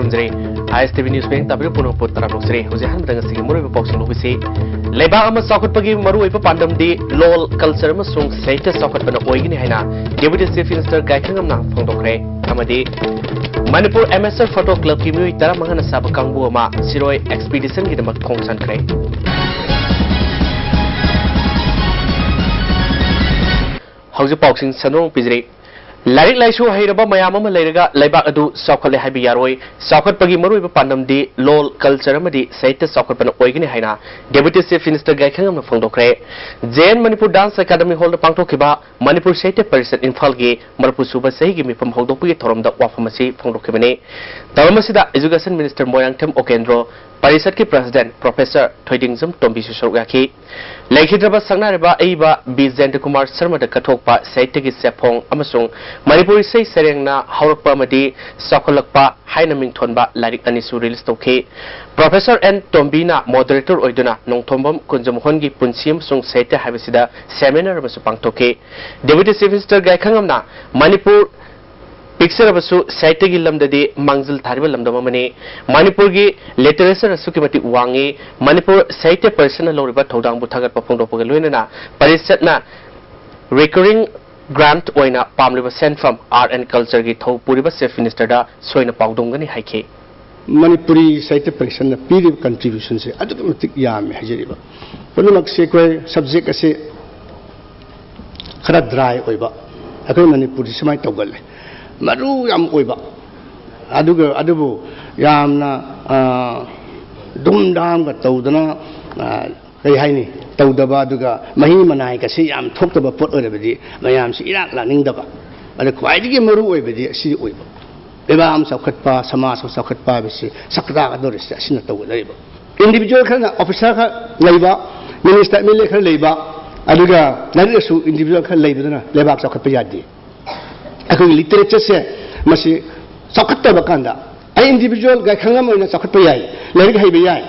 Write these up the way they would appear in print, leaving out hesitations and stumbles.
खुरुमजरे ISTV news में तबरे पुनः पुत्र अनुसरे हुजे हम दंग सिंह मुरे बॉक्सिंग लोबिसे लेबा अम साखुत पगी मरु इप पांडम दी लोल कल्चर म सुंग सेट साखुत बन ओइगिनी हैना डेप्यूटी चीफ मिनिस्टर गायखंगम ना फोंदोखरे अमदी मणिपुर MSR फोटो क्लब की म्यूई तरा मंगन साब कांगबु अमा सिरोय एक्सपीडिशन की दमक खोंगसनखरे हौजे बॉक्सिंग सनो पिजरे लारिक लाइसु हैरबा मयाम अमा लेरगा लेबाक अदु सौखले हाइबि यारोय सौखतपगी मरुइबा पांडमदि लोल कल्चर अमदि साहित्य सौखतपन ओइगनि हैना डेप्यूटी चीफ मिनिस्टर गायखंगम फोंदोखरे जेन Manipur dance academy hall पांगथोखिबा Manipur Sahitya परिषद इम्फाल गी मरपुसुबा सहिगी मिफम हौदोपगी थोरमदा वाफमसी फोंदोखिबने तवमसिदा एजुकेशन मिनिस्टर मोयांगथम ओकेंद्रो परिषद के प्रेसिडेंट प्रोफेसर थोइदिंगजम टोम्बिसु सरुगाखी लेखिद्रबा संगनारेबा एबा बी जयंत कुमार शर्मा द कथोकपा साहित्य की सेफोंग अमसुंग मणिपुरी सही सेरेंगना हौरकपा अमदि सौखलकपा हाइना मिंगथोनबा लारिक अनिसु रिलीज तौखी प्रोफेसर एन टोम्बीना मॉडरेटर ओइदुना नोंथोंबम कुंजमहोनगी पुंसी अमसुंग साहित्य हाइबसिदा सेमिनार अमसु पांगथोखी डेप्यूटी चीफ मिनिस्टर गायखंगमना मणिपुर पिक्चर अबसु साहित्य की लमददि मांगजल थारिबा लमदम अमने मणिपुर की लिटरेचर असुकी मति वांगे मणिपुर साहित्य परिषद लौरिबा थौदांग बुथागत पफोंदोपगा लोइनना परिषदना रिकरिंग ग्रांट ओइना पामलिबा सेंट्रम आर्ट एंड कल्चर की थौ पुरिबा चीफ मिनिस्टर दा सोइना पाउदोंगनि हाइखे मणिपुरी साहित्य परिषद न पीरिब कंट्रीब्यूशन से अदुमतिक याम हजरिबा पुनमक से कोई सब्जेक्ट असे खरा ड्राई ओइबा अखोय मणिपुरी समाय तौगले मरु याम ओइबा अदुगा अदुबु यामना दुमदाम का तौदना कई हाइनी तौदबा अदुगा मही मनाय का से याम थोक्तबा पोट ओइरबदि मयाम से इराक लानिंगदबा अदु ख्वाइदिगे मरु ओइबदि असि ओइबा बेबाम सौखतपा समाज सौखतपा बिसे सकदा अदोरिस असिना तौगदरिबा इंडिविजुअल खरना ऑफिसर खा लैबा मिनिस्टर मिले खर लैबा अदुगा नरिसु इंडिविजुअल खर लैबदना लेबाक सौखतपा यादि अखोई लिटरेचर से मसी सौखतबा कांदा आई इंडिविजुअल गायखंगम ओइना सौखतपा याय लारिक हाइबे याय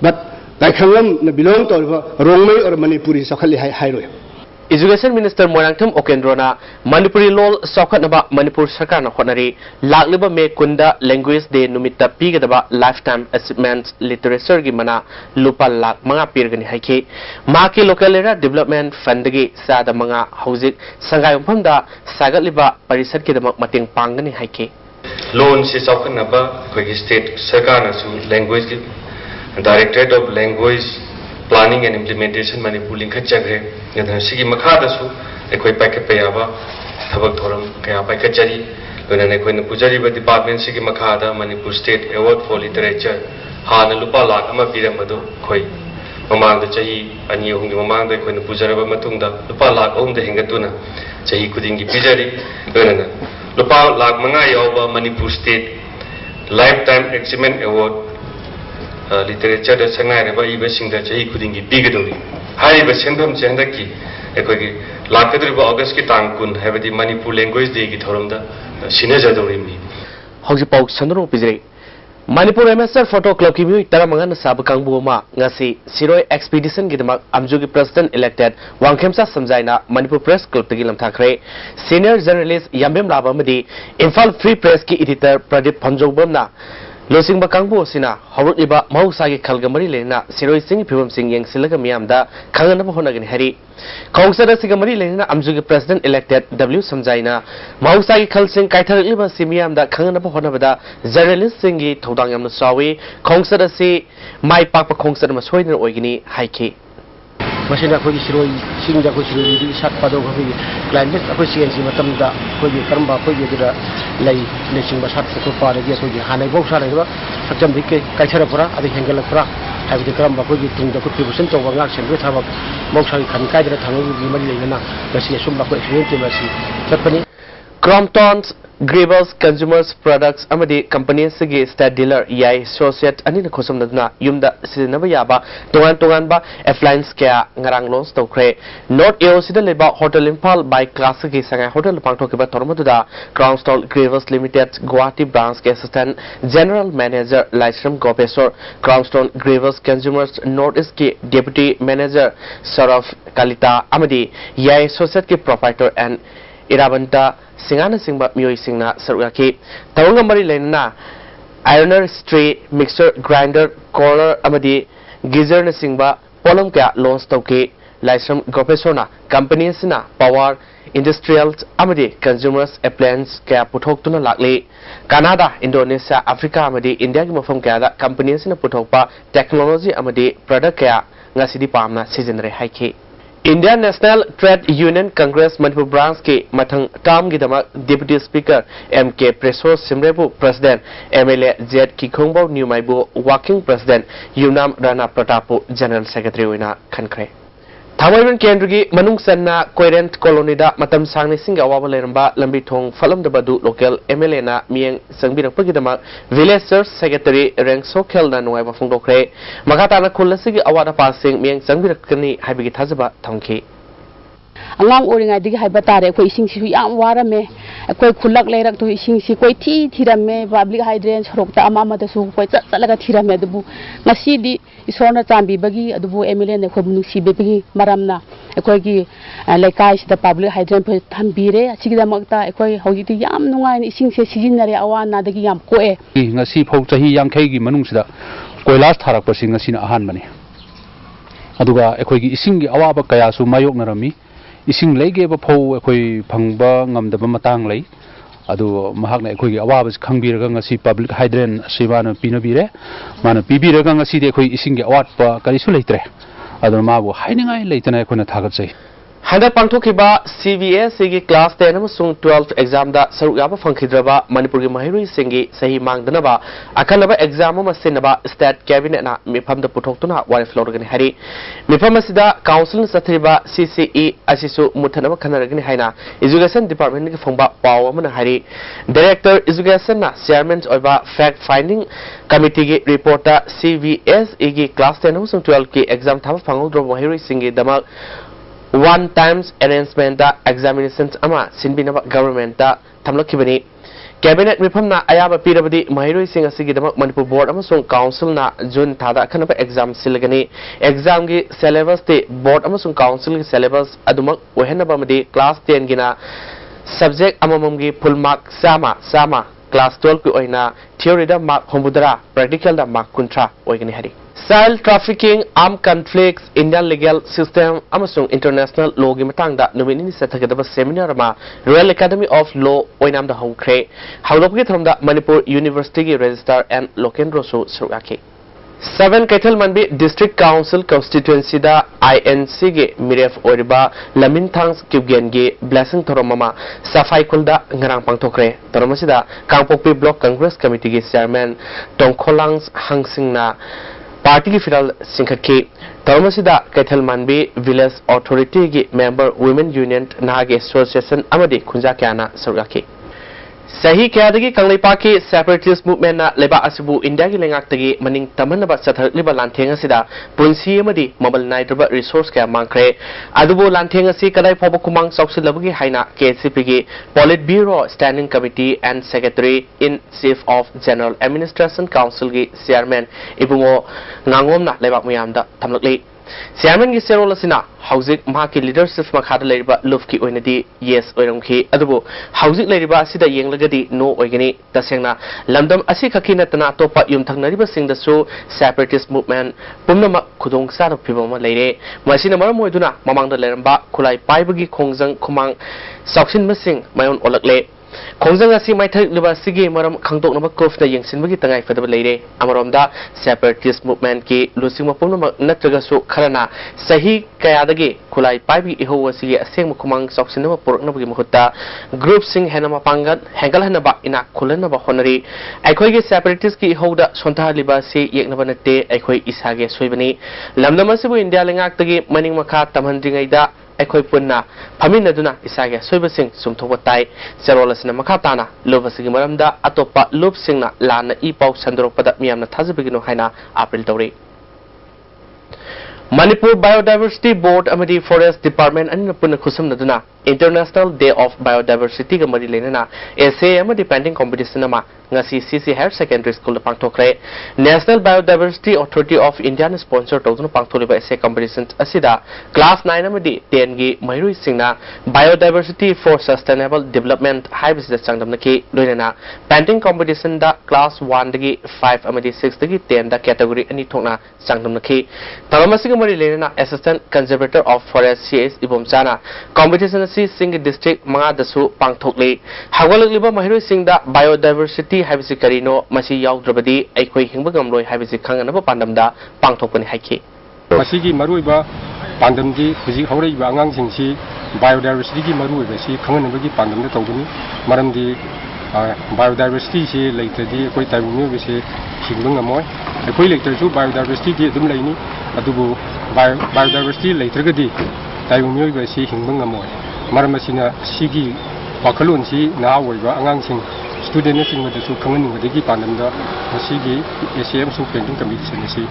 बट गायखंगम न बिलोंग तौरबा रोंगमै और मणिपुरी सौखले हाइरोय एजुकेशन मिनिस्टर मोयांगथम ओकेंद्रोना मणिपुरी लोल सौखतनबा मणिपुर सरकार होटनरी लाखलिबा मे कुंदा लैंग्वेज डे नुमित्ता पीगदबा लाइफ टाइम अचीवमेंट लिटरेचर की मना लुपा लाख मंगा पीरगनि हाइखे माकी लोकल एरिया डेवलपमेंट फंड की सादा मंगा हौजिक संगायमफमदा सागतलिबा परिषद की दमक मतेंग पांगनि हाइखे लोन से सौखतनबा कोई स्टेट सरकार नसु language directorate of language planning and implementation Manipur लिंखचग्रे यदन सिगी मखादसु एकोय पाइखत याबा थबक थोरम कया पाइखचरी लोनने कोइन पुजरीबा डिपार्टमेंट सिगी मखादा Manipur state award for literature हाना लुपा लाख अमा पिरमदो खोय ममांग चही अनि अहुंगी ममांग कोइन पुजरबा मतुंगदा लुपा लाख अहुंग दे हेंगतुना चही खुदिंगी पिजरी लोनने लुपा लाख मंगा यावबा Manipur state life time achievement award literature संगाइरबा इबसिंग चही खुदिंगी पीगदौरी हाइबा सेंफम से हंदकी एकोगी लाकद्रिबा अगस्त की तांग कुन हैबदी मणिपुर लैंग्वेज डे की थोरमदा सिनेजदौरीमी हौजी पाउ सनरो पिजरे मणिपुर MSR फोटो क्लब की म्यूई तरा मंगन साब कांगबु मा ngasi सिरोय एक्सपीडिशन की दमक अमजुगी प्रेसिडेंट इलेक्टेड वांगखेमसा समजाइना मणिपुर प्रेस क्लब तगी लमथाखरे सीनियर जर्नलिस्ट याम्बेम लाबामदी इम्फाल फ्री प्रेस की एडिटर प्रदीप फंजोबमना लोसिंग कांगबु सिना हौरलिबा महौसागी खलगमरी लेना सिरोय सिंह फिवम सिंह यंगसिलगा मियामदा खंगनब होनगनि हरि खौसर सिगमरी लेना अमजुगी प्रेसिडेंट इलेक्टेड W समजाइना महौसागी खलसिंग काइथरलिबा सिमियामदा खंगनब होनबदा जर्नलिस्ट सिंगी थौदांग यामना सावी खौसर से माइ पाक खौसर मसोइदन ओइगिनी हाइखि मसिना अखोई सिरोई सिंग अखोई सिरोई सात पादो अखोई क्लाइमेट अखोई सिएंसी मतमदा अखोई करमबा अखोई दुरा लई लेसिंग सात को पारगी अखोई हानै बौसा लेबा सचम दिके काइथरपुरा अदि हेंगलपुरा हाइबदि करमबा अखोई तुंग कॉन्ट्रिब्यूशन तौबा ngak सेंबे थाबक बौसाई खन काइदरा थांगि मरि लेना गसि सुमबा को experience मसि चपनी Crompton Grievous Consumers Products amadi company sigi state dealer yai associate ani na khosomna yumda sizinaba yaba tongan ba appliance kya ngarang launch tawkhre North AOC leba Hotel Impal by Classic ki sangai hotel pangthokiba tormaduda Crompton Grievous Limited Guwahati branch ke assistant general manager Laisram Gopeswar Crompton Grievous Consumers North East ki deputy manager Saurav Kalita amadi yai associate ki proprietor and Irabanta Singana Singba Mui Singna Sarugaki Tawanga Mari Lena ironer, stray, mixer, grinder, cooler, amadi geyser na singba polam kaya launch tauke laisram corporation companies na power industrial amadi consumers appliance kaya puthok tuna lakle Canada, Indonesia, Africa amadi India ki mafam kaya da companies na puthokpa technology amadi product kaya ngasidi pamna season re haike Indian National Trade Union Congress Manipur branch ke mathang term gi dama Deputy Speaker MK Preso Simrebu President MLA Z Kikhongbo Nyumaibu Working President Yunam Rana Pratapu General Secretary oina khankre Thamaiban Kendri manung sanna coherent colony da matam sangni singa awaba leramba lambi thong phalam da badu local MLA na mieng sangbirak pagidama village search secretary rang sokhel na nuai ba phongdokre makata na khullasigi awada passing mieng sangbirak kani haibigi thajaba thongki angang oringa digi haiba tare ko ising si yam warame ko khulak lerak to ising si ko thirame public hydrant sorokta ama da su ko chatlaga thirame dubu ngasi di isona chambi bagi adubu MLA ne ko bunu si begi maramna ko gi lekai da public hydrant phe thambire achigida makta ko hogi ti yam nungai ising se sijinare awana dagi yam ko e ngasi phau chahi yangkhai gi manung sida koilas tharak pa sing ngasi na ahan mani aduga ko gi ising gi awaba kaya su mayok narami ising leige ba phau ekoi phangba ngamdaba matang lei adu mahak na ekoi gi awaba khangbiraga ngasi public hydrant sibana pinabire mana pibiraga ngasi de ekoi ising gi awat pa karisu leitre adu ma bu hainingai leitana ekoi na thagat chai Handa pangthokiba CVS gi class 10 amasung 12 exam da saruk yaba phangkhidraba Manipur gi mahirui singi sahi mangdanaba akanaba exam ama sinaba state cabinet na mifam da puthoktuna wari floor gani hari mifam asida council sathriba CCE asisu muthanaba khanaragani haina education department gi phongba paw amana hari director education na chairman oiba fact finding committee gi reporter CVS gi class 10 amasung 12 ki exam thaba phangudro mahirui singi dama one times arrangement da examinations ama sinbinaba government da thamlakibani cabinet mifam na ayaba pirabadi mahiroi sing asigi dama Manipur board amasung council na June thada khanaba exam silgani exam gi syllabus te board amasung council gi syllabus adumak ohenaba madi class 10 gina subject amamam gi full mark sama class 12 ki oina theory da mark hombudara practical da mark kuntra oigani hari Child trafficking, armed conflicts, Indian legal system, amasung international law gi matangda numini sathagdaba seminar ma Royal Academy of Law oinam da hongkre hawlopgi thamda Manipur University gi registrar and Lokendro su suraki 7 Kaithal Manbi District Council constituency da INC gi miref oriba Laminthangs kibgen gi blessing thoromama safai kulda ngarang pangthokre toromasida Kangpokpi Block Congress Committee gi chairman Tongkholangs Hangsingna Party ki final singkaki Taramasida Kaithal Manbi Village Authority ki member Women Union Nahage Association amadi khunja kyana sargaki Sahi kyadagi kanglaipa ki separatist movement na leba asibu India ki lengak tagi maning tamanaba satharliba lanthenga sida punsi amadi mobile nitraba resource kya mangkre adubo lanthenga si kadai phoba kumang soksilabagi haina KCP ki Politburo Standing Committee and Secretary in Chief of General Administration Council ki chairman ibungo ngangom na lebak miyamda thamlakli Chairman gi serol asina hauzik mahaki leadership makhada leriba lufki oinadi yes oiramki adubo hauzik leriba asida yenglagadi no oigani tasengna lamdam asi khakina tana topa yumthangnariba singdasu separatist movement pumnama khudong sana phibama leire masina maram moiduna mamangda leramba khulai paibagi khongjang khumang sauksin masing mayon olakle Kongjang asi maithak liba sigi maram khangtok naba kofta yengsinbagi tangai fadaba leire amaromda separatist movement ki lusing mapumna natraga su kharana sahi kayadagi khulai paibi iho asigi aseng mukumang soksinaba poroknabagi mahutta group sing henama pangat hengal hanaba ina khulanaba honari aikhoi gi separatist ki ihoda sonta liba si yeknaba natte aikhoi isage soibani lamdamasibu india lengak tagi maning makha tamhandringaida aikhoi punna phaminaduna isage soibasing sumthobatai serolasina makhatana lobasigi maramda atopa lobsingna lana ipau sandoropada miyamna thajabigino haina april tawri Manipur Biodiversity Board amadi Forest Department anina punna khusumnaduna International Day of Biodiversity ga mari lenana essay amadi painting competition ama ngasi CC Higher Secondary School da pangthokre National Biodiversity Authority of India na sponsor tawduna pangtholiba essay competition asida class 9 amadi 10 gi mairui singna Biodiversity for Sustainable Development haibisida changdamna ki loinana painting competition da class 1 dagi 5 amadi 6 dagi 10 da category ani thokna changdamna ki taramasiga mari lenana Assistant Conservator of Forest CS Ibomchana competition Sing District Manga Dasu Pangthokle Hawalakliba Mahirui Singda Biodiversity Habisi Karino Masi Yaudravadi Aikoi Hingbagamloi Habisi Kanganaba Pandamda Pangthokani Haiki Masigi Maruiba Pandamdi Fuji Horiba Angang Singsi Biodiversity Maruiba Si Kanganabagi Pandam the Toguni Maramdi Biodiversity Si later the Koi Tabu Visi Hingangamoy a Koi later to Biodiversity Dumlaini Adubu Biodiversity later Gadi Tabu Visi Hingangamoy Maramasina Sigi Wakalunsi Nawiba Angang student sing with the two coming with the Gipandam, Sigi, ACM Soup Painting Commission.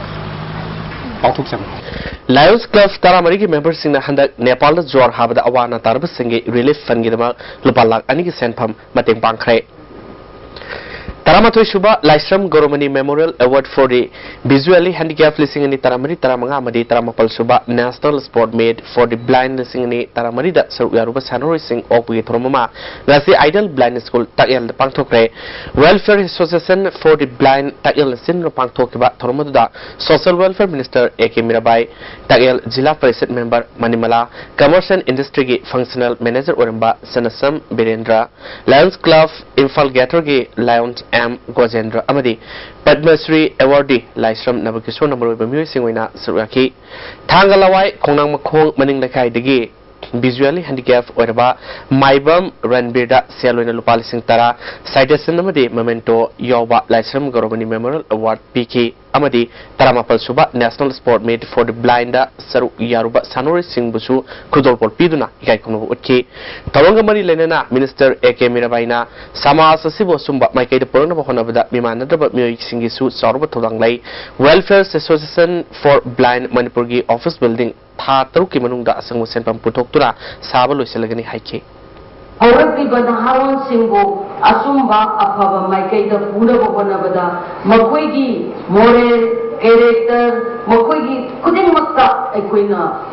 Lions Club Taramarigi members in the Handa Nepal Jor have the Awana Tarbasingi relief Fangidama Lupalak Aniki Senpam Mating Bankre. Taramatoi Shuba Lysram Goromani Memorial Award for the visually handicapped listening in Taramari Taramanga Taramapal Shuba National Sport made for the blind listening in Taramari that Yaruba Sanori Sing Okwi Toromama. That's the Idle Blind School Tail Pangtokre Welfare Association for the Blind Tail Sin Pangtokiba Toromoda Social Welfare Minister A.K. Mirabai Tail Jila President Member Manimala Commerce and Industry Functional Manager Oramba Sanasam Birendra Lions Club Infal Gatorgi Lions M. Gojendra Amadi Padma Shri Awardee Lysram Nabakishore number of music winner Suraki Tangalawai Konang Makong Maning Lakai Digi visually handicapped or Maibam Ranbirda Sialwina Lupal Singtara Citation Amadi Memento Yoba Lysram Goromani Memorial Award PK Amadi Taramapal Suba National Sport made for the blind Saru Yaruba Sanori Singh Busu Kudolpol Piduna Ikaikono Uki Tarongamari Lenana Minister A.K. Mirabaina Sama Sasibo Sumba Maike the Purana Honabada Mimana Music Singisu Sorba Todanglai Welfare Association for Blind Manipuri Office Building Taruki Manunda Asangu Senpam Putoktura Sabalo Selagani Haiki. Haurakliba Naharon Simbo, Asumba, Apava, Maikaida, Puna Bobanabada, Makwigi, Moral, Character, Makwigi, Kudin Makta, Equina,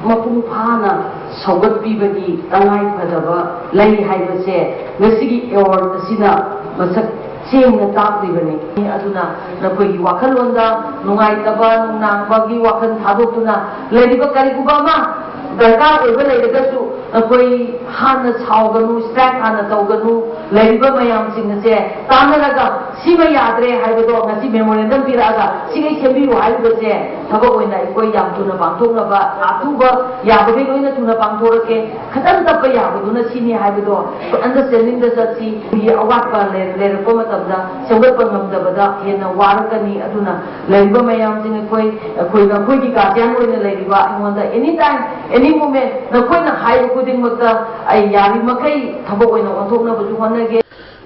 Mapupana, Sobat Pibadi, Tangai Padava, Lai Haibase, Messi or the Sina, Masak. Sing the top living. Aduna, Napoli Wakalunda, Nuaitaba, Nabagi Wakan Tabutuna, Lady Bakarikubama, the car will relate to a way Hannes Hauganu, Stack Hanna Toganu, Lady Bamayam Sing the say, Tamaraga, Sima Yadre, Hybadog, Nasi Memorandum Piraga, Sing Kebi, I would say, Taboina, Koyam Tuna Bantonaba, Atuba, Yabuina Tuna Bantorake, Katanta Payabuna, Sini Hybadog, understanding the Sati, we are what letter Sawapangam in a Warakani Aduna, Labor Mayam Sing a Quay Guardian in the lady, I wonder anytime, any moment, the Queen of High Pudding with the Ayari Makai, Tabo in a one again.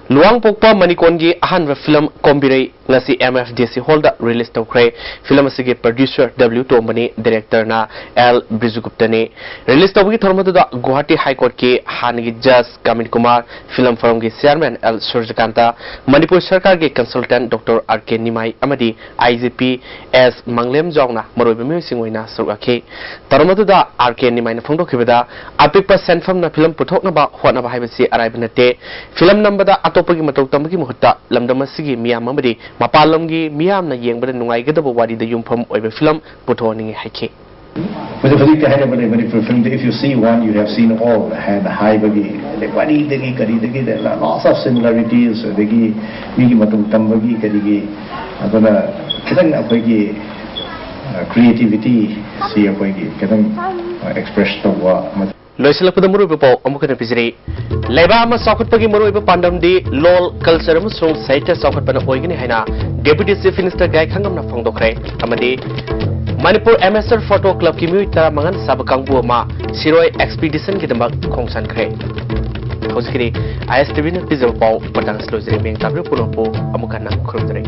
Luang Pokpa Manikongi Ahanra film Kombire Nasi MFDC holder release Tokre film Sige producer W Tomani director na L Brizuguptani release Togi Tormada Guwahati High Court ke Hangi Judge Kamil Kumar film forum ke chairman L Surjakanta Manipur Sarkar ke consultant Dr. R.K. Nimai Amadi IGP S Manglem Jongna Maroiba Music Wina Surake Tormada R.K. Nimai na Phongdo Kibada Apikpa Senfam na film Puthokna ba Hwana ba Haibasi Araibanate film number da Topagi Matoktamaki Muhta, Lamdamasigi, Miamamadi, Mapalamgi, Miam na Yang, but no I get about what the Yumpum or the film Putoning Hake. But if you see one, you have seen all had high bagi, the body, the gigi, there are lots of similarities, the gigi Matum Tambagi, Kadigi, creativity, see a bagi, express the work. Loisalapda Murupo, Omukan Pizri. Lebama Sokotpagi Muruba Pandamdi, LOL, Culture Musum, Saita Sokotpana Oigani Hena, Deputy Chief Minister Guy Kangam Fongdokre, Amadi, Manipur MSR Photo Club Kimuita Mangan Sabakangbu Ma, Siroi Expedition Gitamak Kongsan Kre. Hoskiri, ISTV Pizzo Pau, Padang Slozri, Tabu Punopo, Amukana Krudre.